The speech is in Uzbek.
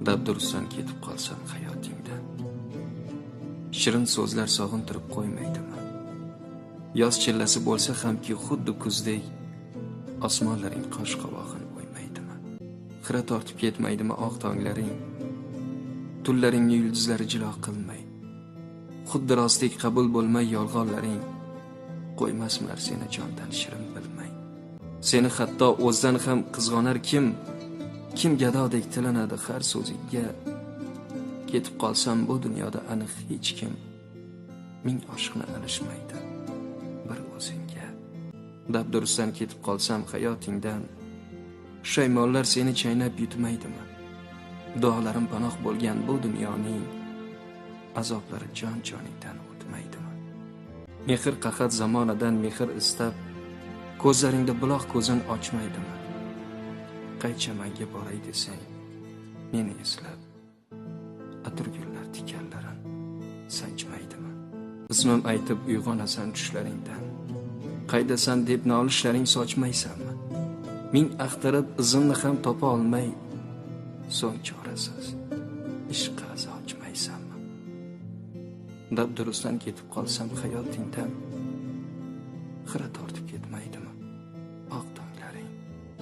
Dabdurustdan ketib qolsam hayotingda, shirin so'zlar sog'intirib qo'ymaydimi? Yoz chillasi bo'lsa hamki xuddi kuzdek, osmonlaring qosh qovog'in o'ymaydimi? Xira tortib ketmaydimi oq tonglaring, tunlaringni yulduzlari jilo qilmay, xuddi rostdek qabul bo'lmay yolg'onlaring, qo'ymasmar seni jondan shirin bilmay. Seni hatto o'zdan ham qizg'onar kim gadodek tilanadi har so'zingga. Ketib qolsam bu dunyoda aniq hech kim ming oshiqni alishmaydi bir o'zingga. Dabdurustdan ketib qolsam hayotingdan, shaymonlar seni chaynab yutmaydimi? Duolarim panoh bo'lgan bu dunyoning azoblari joningdan o'tmaydimi? Mehr qahat zamonadan mehr istab, ko'zlaringda buloq ko'zin ochmaydimi? Qaychamanga boray desang, meni eslab, atirgullar tikanlarin sanchmaydimi? Ismim aytib uyg'onasan tushlaringdan, qaydasan deb nolishlaring sochmaysanmi? Ming axtarib izinni ham topa olmay, so'ng chorasiz ishqqa ochmaysanmi? Dabdurustdan ketib qolsam hayotingdan, xira tortib ketmaydimi?